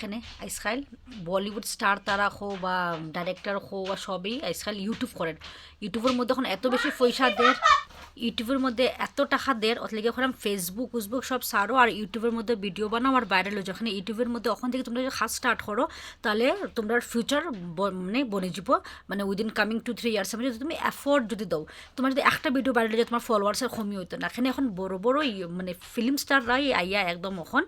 এখানে আজকাল বলিউড স্টার তারা হো বা ডাইরেক্টর হো বা সবই আজকাল ইউটিউব করেন ইউটিউবের মধ্যে এখন এত বেশি পয়সা দেয় ইউটিউবের মধ্যে এত টাকা দেয় অতলেগে এখন ফেসবুক উসবুক সব সারো আর ইউটিউবের মধ্যে ভিডিও বানাও আর ভাইরাল হয়ে যখন ইউটিউবের মধ্যে ওখান থেকে তোমরা যদি কাজ স্টার্ট করো তাহলে তোমরা ফিউচার মানে বনে যাব মানে উইদিন কামিং 2-3 ইয়ার্স যদি তুমি এফোর্ট যদি দাও তোমার যদি একটা ভিডিও ভাইরাল হয়ে যায় তোমার ফলোয়ার্সের কমই হইতো না এখানে এখন বড় বড় মানে ফিল্ম স্টাররাই আইয়া একদম এখন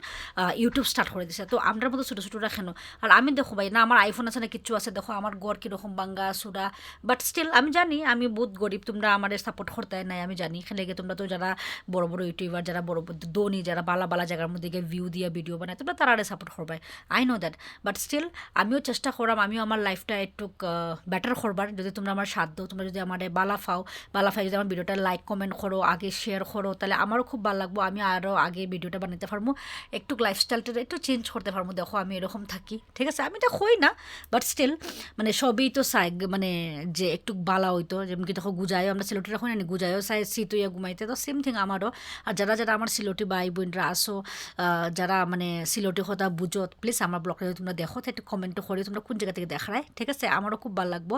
ইউটিউব স্টার্ট করে দিছে তো আমরার মতো ছোটো ছোটো রাখেন আর আমি দেখো ভাই না আমার আইফোন আছে না কিচ্ছু আছে দেখো আমার গড় কীরকম বাঙ্গা সুরা বাট স্টিল আমি জানি আমি বহুত গরিব তোমরা আমার সাপোর্ট করতে নাই আমি জানি এখানে লেগে তোমরা তো যারা বড় বড় ইউটিউবার যারা বড় ধনী যারা বালা বালা জায়গার মধ্যে গিয়ে ভিউ দিয়ে ভিডিও বানায় তোমরা তারা সাপোর্ট করবাই I know that but still আমিও চেষ্টা করাম আমিও আমার লাইফটা একটু বেটার করবার যদি তোমরা আমার সাথ দাও তোমরা যদি আমার বালা ফাই যদি আমার ভিডিওটা লাইক কমেন্ট করো আগে শেয়ার করো তাহলে আমারও খুব ভালো লাগবো আমি আরও আগে ভিডিওটা বানাতে পারবো একটু লাইফস্টাইলটা একটু চেঞ্জ করতে পারবো দেখো আমি এরকম থাকি ঠিক আছে আমি এটা হই না বাট স্টিল মানে সবই তো চাই মানে যে একটু বালা হইতো যেমন কি দেখো গুজায়ও আমরা সিলেটিরা হই না গুজায়ও চাই শীতইয়া ঘুমাইতে তো সেম থিং আমারও আর যারা যারা আমার সিলেটি ভাই বোনরা আসো যারা মানে সিলেটি কথা বুঝো প্লিজ আমার ব্লগটা যদি তোমরা দেখো তো একটু কমেন্টও করি তোমরা কোন জায়গা থেকে দেখায় ঠিক আছে আমারও খুব ভালো লাগবো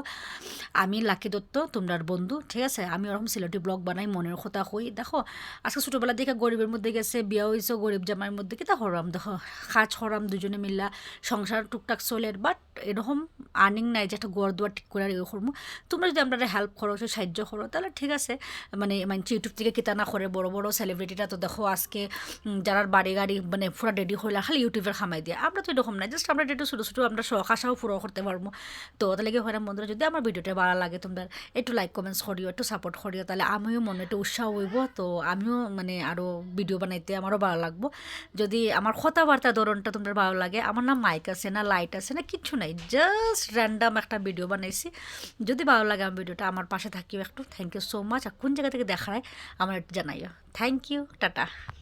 আমি লাকি দত্ত তোমরার বন্ধু ঠিক আছে আমি ওরকম সিলেটি ব্লগ বানাই মনের কথা হই দেখো আজকে ছোটোবেলা দেখে গরিবের মধ্যে গেছে বিয়া হয়েছে গরিব জামাইয়ের মধ্যে কিতা হরাম দেখো কাজ হরাম দুজনে মিল্লা সংসার টুকটাক চলে বাট এরকম আর্নিং নাই যে একটা গড় দুয়ার ঠিক করে ইয়ে করবো তোমরা যদি আমরা হেল্প করো সাহায্য করো তাহলে ঠিক আছে মানে মানছি ইউটিউব থেকে কিতা না করে বড় বড় সেলিব্রিটিরা তো দেখো আজকে যারা বাড়ি গাড়ি মানে পুরো রেডি হইলে খালি ইউটিউবের খামাই দিয়ে আমরা তো এরকম নাই জাস্ট আমরা একটু ছোটো ছোটো আমরা শখ আশাও পুরো করতে পারবো তো তাহলে কি হয় বন্ধুরা যদি আমার ভিডিওটা ভালো লাগে তোমরা একটু লাইক কমেন্টস করিও একটু সাপোর্ট করিও তাহলে আমিও মনে একটু উৎসাহ হইব তো আমিও মানে আরও ভিডিও বানাইতে আমারও ভালো লাগবো যদি আমার কথাবার্তা ধরনটা তোমরা ভালো লাগে আমার না মাইক আছে না লাইট আছে না কিচ্ছু নাই জাস্ট র্যান্ডাম একটা ভিডিও বানাইছি যদি ভালো লাগে আমার ভিডিওটা আমার পাশে থাকিও একটু থ্যাংক ইউ সো মাচ আর কোন জায়গা থেকে দেখায় আমার একটু জানাইও থ্যাংক ইউ টাটা